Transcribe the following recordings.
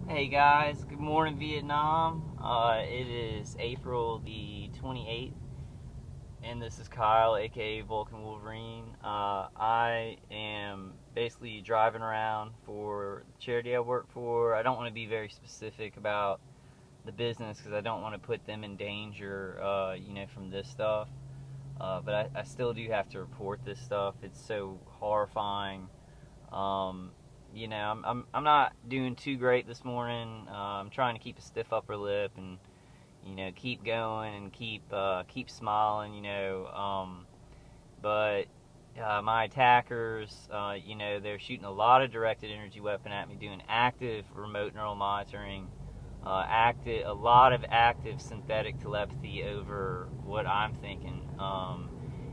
Hey guys, good morning Vietnam. It is April the 28th, and this is Kyle, aka Vulcan Wolverine. I am basically driving around for the charity I work for. I don't want to be very specific about the business because I don't want to put them in danger, from this stuff. But I still do have to report this stuff. It's so horrifying. Um, I'm not doing too great this morning. I'm trying to keep a stiff upper lip and keep going and keep smiling. But my attackers, they're shooting a lot of directed energy weapon at me, doing active remote neural monitoring, a lot of active synthetic telepathy over what I'm thinking.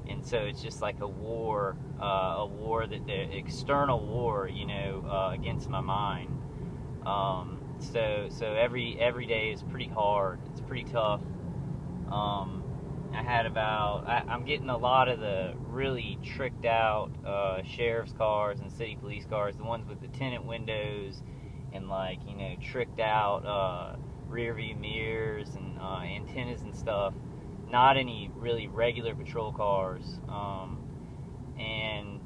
And so it's just like a war that the external war, against my mind. So every day is pretty hard. It's pretty tough. I'm getting a lot of the really tricked out sheriff's cars and city police cars, the ones with the tinted windows and tricked out rear view mirrors and antennas and stuff. Not any really regular patrol cars, and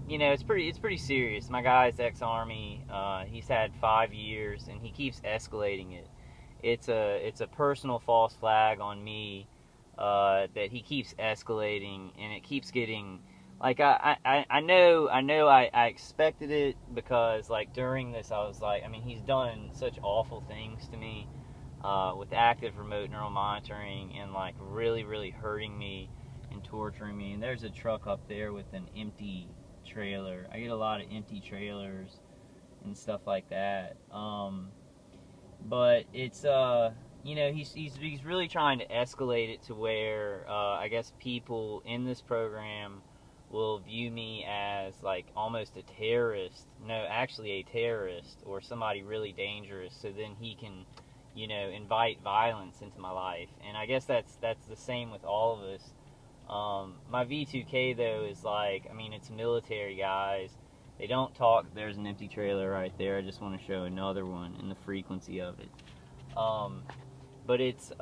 it's pretty serious. My guy's ex-army. He's had 5 years, and he keeps escalating it. It's a personal false flag on me that he keeps escalating, and it keeps getting I know I expected it because during this I was he's done such awful things to me. With active remote neural monitoring and really hurting me and torturing me. And there's a truck up there with an empty trailer. I get a lot of empty trailers and stuff like that. But it's he's really trying to escalate it to where I guess people in this program will view me as almost a terrorist. No, actually a terrorist or somebody really dangerous. So then he can invite violence into my life. And I guess that's the same with all of us. My V2K though is it's military guys. They don't talk. There's an empty trailer right there. I just want to show another one and the frequency of it. But it's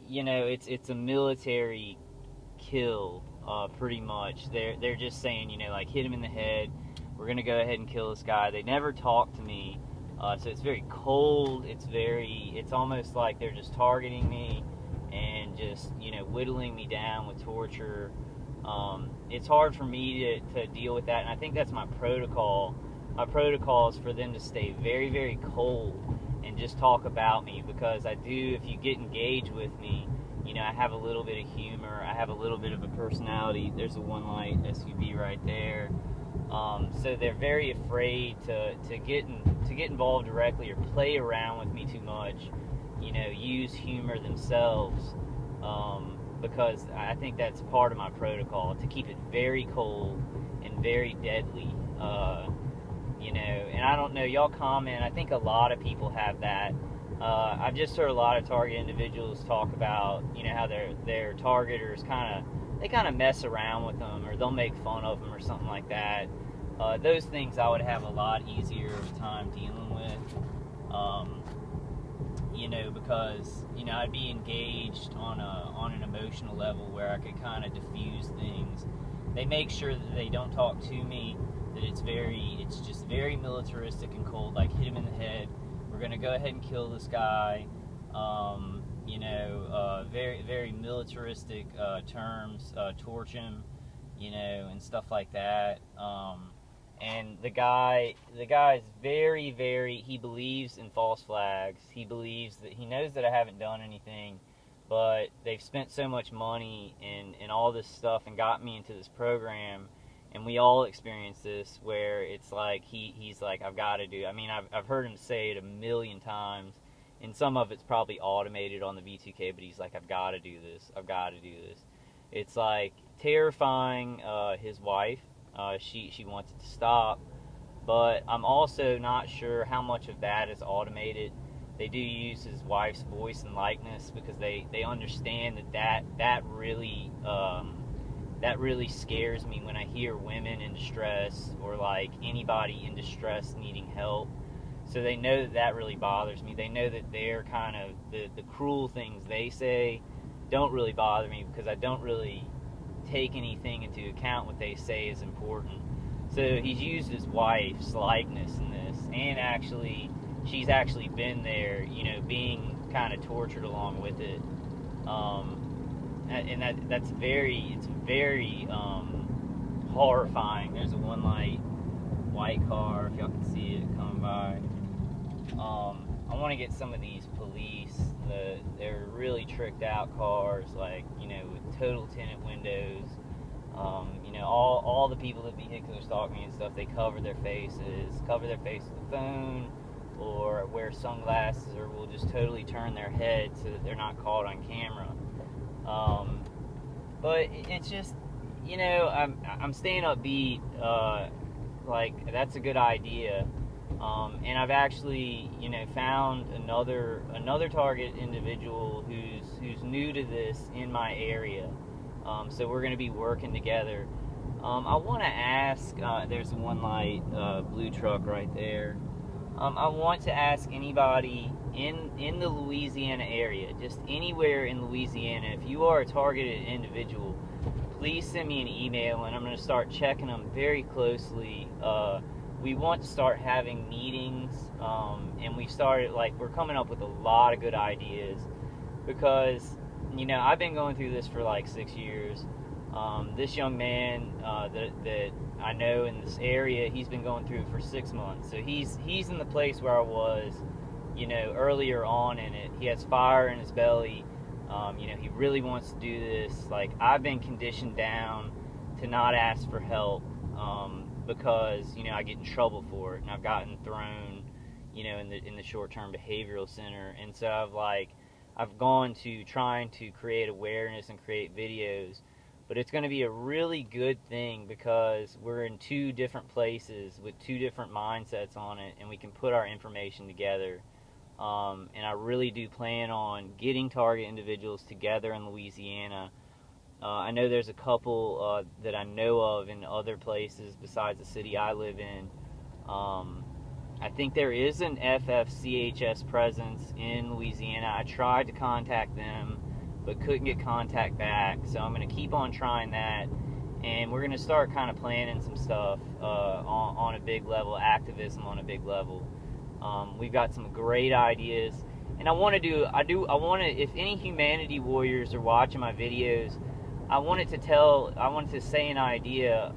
it's a military kill, pretty much. They're just saying, hit him in the head. We're gonna go ahead and kill this guy. They never talk to me. So it's very cold. It's almost like they're just targeting me and just whittling me down with torture. It's hard for me to deal with that, and I think that's my protocol. My protocol is for them to stay very, very cold and just talk about me, because I do, if you get engaged with me, I have a little bit of humor. I have a little bit of a personality. There's a one light SUV right there. So they're very afraid to get involved directly or play around with me too much, use humor themselves, because I think that's part of my protocol, to keep it very cold and very deadly, and I don't know, y'all comment, I think a lot of people have that. I've just heard a lot of target individuals talk about, how their targeters kind of mess around with them, or they'll make fun of them or something like that. Those things I would have a lot easier time dealing with, because I'd be engaged on an emotional level where I could kind of diffuse things. They make sure that they don't talk to me, that it's just very militaristic and cold, hit him in the head, we're gonna go ahead and kill this guy, very, very militaristic terms, torch him, and stuff like that. And the guy's very, very, he believes in false flags. He believes that, he knows that I haven't done anything, but they've spent so much money and all this stuff and got me into this program, and we all experience this, where it's he's I've got to do, I've heard him say it a million times, and some of it's probably automated on the V2K, but he's I've got to do this, I've got to do this. It's terrifying his wife. She wants it to stop, but I'm also not sure how much of that is automated. They do use his wife's voice and likeness because they understand that really scares me when I hear women in distress, or anybody in distress needing help. So they know that that really bothers me. They know that they're kind of, the cruel things they say don't really bother me, because I don't really take anything into account what they say is important. So he's used his wife's likeness in this, and actually, she's actually been there, you know, being kind of tortured along with it. And it's very horrifying. There's a one light white car, if y'all can see it coming by. I want to get some of these police. They're really tricked out cars, like, you know, with total tinted windows. You know, all the people that vehicular stalk me and stuff, they cover their face with a phone, or wear sunglasses, or will just totally turn their head so that they're not caught on camera. But it's just, you know, I'm staying upbeat. Like, that's a good idea. And I've actually, you know, found another target individual who's new to this in my area. So we're going to be working together. I want to ask, there's one light blue truck right there. I want to ask anybody in the Louisiana area, just anywhere in Louisiana, if you are a targeted individual, please send me an email, and I'm going to start checking them very closely. We want to start having meetings, and we're coming up with a lot of good ideas, because, you know, I've been going through this for like 6 years. This young man that I know in this area, he's been going through it for 6 months. So he's in the place where I was, you know, earlier on in it. He has fire in his belly. You know, he really wants to do this. Like, I've been conditioned down to not ask for help, because, you know, I get in trouble for it, and I've gotten thrown, you know, in the short-term behavioral center. And so I've gone to trying to create awareness and create videos. But it's going to be a really good thing, because we're in two different places with two different mindsets on it, and we can put our information together. And I really do plan on getting target individuals together in Louisiana. I know there's a couple that I know of in other places besides the city I live in. I think there is an FFCHS presence in Louisiana. I tried to contact them, but couldn't get contact back. So I'm going to keep on trying that, and we're going to start kind of planning some stuff on a big level, activism on a big level. We've got some great ideas, and I want to, if any humanity warriors are watching my videos, I wanted to say an idea.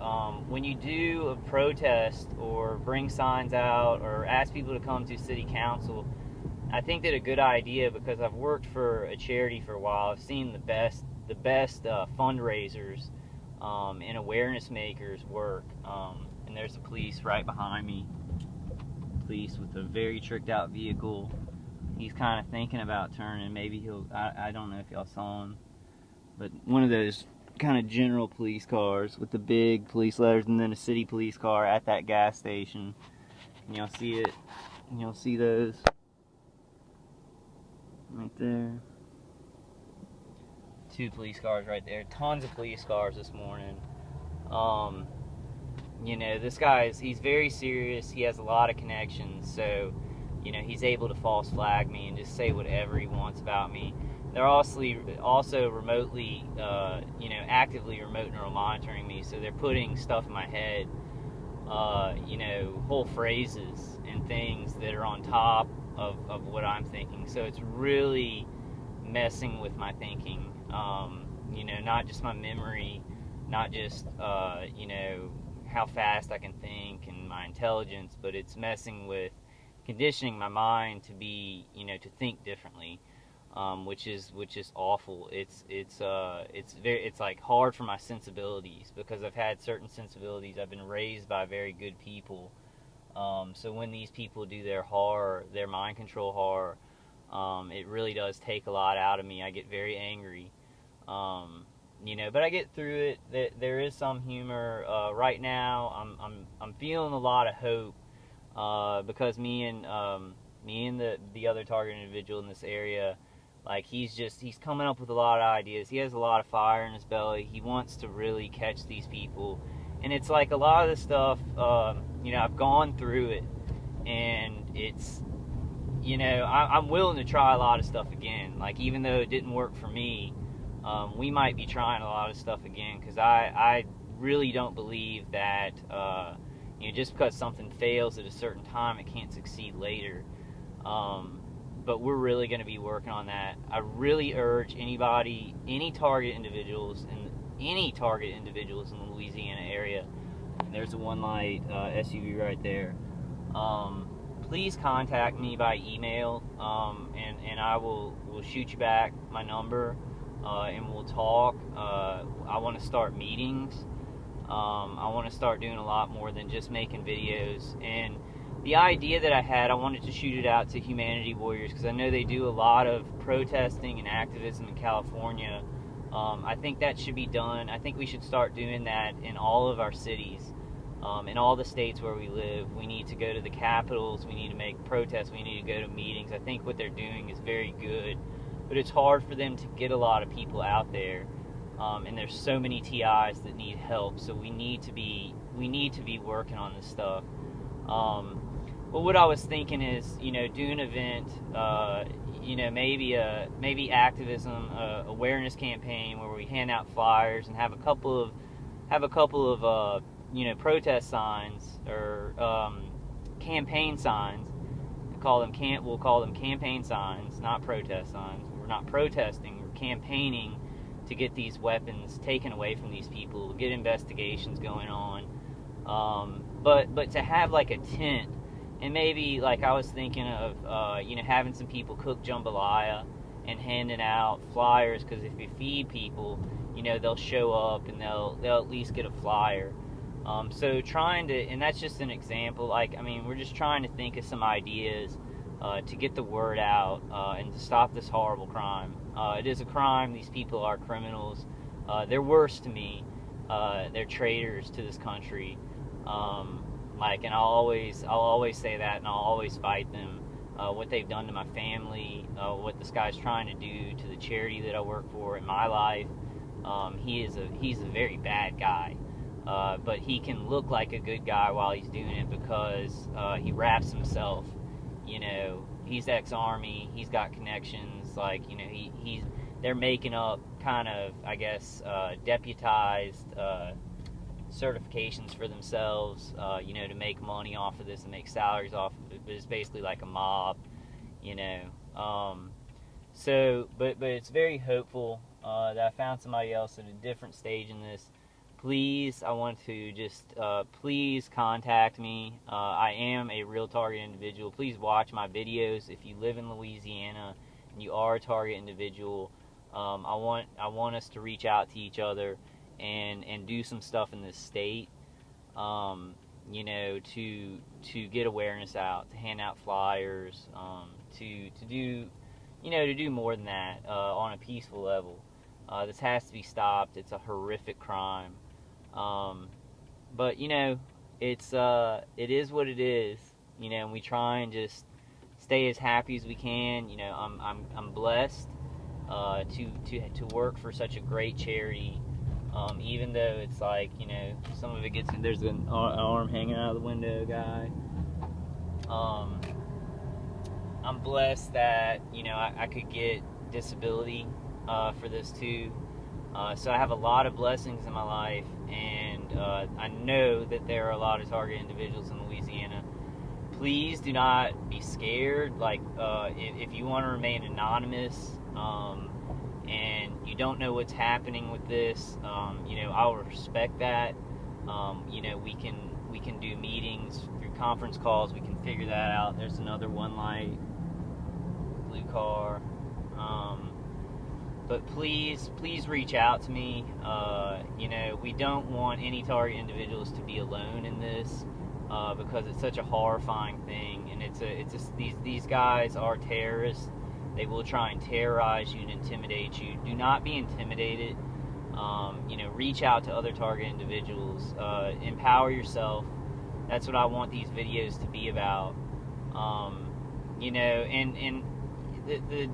When you do a protest or bring signs out or ask people to come to city council, I think that a good idea, because I've worked for a charity for a while, I've seen the best fundraisers and awareness makers work. And there's the police right behind me. Police with a very tricked out vehicle. He's kind of thinking about turning. Maybe he'll, I don't know if y'all saw him, but one of those kind of general police cars with the big police letters, and then a city police car at that gas station. And y'all see it, and you'll see those right there. 2 police cars right there. Tons of police cars this morning. You know, this he's very serious. He has a lot of connections, so, you know, he's able to false flag me and just say whatever he wants about me. They're also remotely, you know, actively remote neural monitoring me, so they're putting stuff in my head, you know, whole phrases and things that are on top of what I'm thinking. So it's really messing with my thinking, you know, not just my memory, not just, you know, how fast I can think and my intelligence, but it's messing with conditioning my mind to be, you know, to think differently, which is awful. It's like hard for my sensibilities, because I've had certain sensibilities. I've been raised by very good people, so when these people do their horror, their mind control horror, it really does take a lot out of me. I get very angry. You know, but I get through it. There is some humor. Right now, I'm feeling a lot of hope, because me and the other target individual in this area, like, he's coming up with a lot of ideas. He has a lot of fire in his belly. He wants to really catch these people, and it's like a lot of this stuff. You know, I've gone through it, and it's, you know, I'm willing to try a lot of stuff again. Like, even though it didn't work for me, we might be trying a lot of stuff again, because I really don't believe that, you know, just because something fails at a certain time, it can't succeed later. But we're really going to be working on that. I really urge anybody, any target individuals in the Louisiana area, and there's a one light SUV right there, please contact me by email, and I will shoot you back my number, and we'll talk. I want to start meetings. I want to start doing a lot more than just making videos. And the idea that I had, I wanted to shoot it out to Humanity Warriors, because I know they do a lot of protesting and activism in California. I think that should be done. I think we should start doing that in all of our cities, in all the states where we live. We need to go to the capitals. We need to make protests. We need to go to meetings. I think what they're doing is very good, but it's hard for them to get a lot of people out there. And there's so many TIs that need help, so we need to be working on this stuff. But what I was thinking is, you know, do an event, you know, maybe activism, awareness campaign where we hand out flyers and have a couple of you know, protest signs or campaign signs. We'll call them campaign signs, not protest signs. We're not protesting, we're campaigning to get these weapons taken away from these people, get investigations going on. But to have like a tent, and maybe, like, I was thinking of, you know, having some people cook jambalaya and handing out flyers, because if you feed people, you know, they'll show up and they'll at least get a flyer. So trying to, and that's just an example, like, I mean, we're just trying to think of some ideas to get the word out and to stop this horrible crime. It is a crime. These people are criminals. They're worse to me. They're traitors to this country. Like, and I'll always say that, and I'll always fight them. What they've done to my family, what this guy's trying to do to the charity that I work for in my life. He's a very bad guy. But he can look like a good guy while he's doing it, because he wraps himself. You know, he's ex-Army, he's got connections, like, you know, they're making up kind of, I guess, deputized certifications for themselves, you know, to make money off of this and make salaries off of it. But it's basically like a mob, you know. So, but it's very hopeful that I found somebody else at a different stage in this. Please, I want to just, please contact me. I am a real target individual. Please watch my videos if you live in Louisiana and you are a target individual. I want us to reach out to each other and do some stuff in this state, you know, to get awareness out, to hand out flyers, to do, you know, to do more than that on a peaceful level. This has to be stopped. It's a horrific crime. But, you know, it is what it is, you know, and we try and just stay as happy as we can. You know, I'm blessed to work for such a great charity, even though it's like, you know, some of it gets, there's an arm hanging out of the window, guy. I'm blessed that, you know, I could get disability for this too. So I have a lot of blessings in my life, and I know that there are a lot of target individuals in Louisiana. Please do not be scared. Like, if you want to remain anonymous, and you don't know what's happening with this, you know, I will respect that. You know, we can do meetings through conference calls. We can figure that out. There's another one light, blue car. But please reach out to me. You know, we don't want any target individuals to be alone in this, because it's such a horrifying thing, and these guys are terrorists. They will try and terrorize you and intimidate you. Do not be intimidated. You know, reach out to other target individuals. Empower yourself. That's what I want these videos to be about. You know, and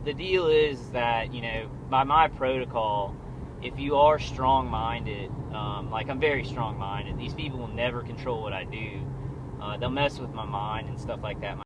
the deal is that, you know, by my protocol, if you are strong-minded, like, I'm very strong-minded, these people will never control what I do. They'll mess with my mind and stuff like that.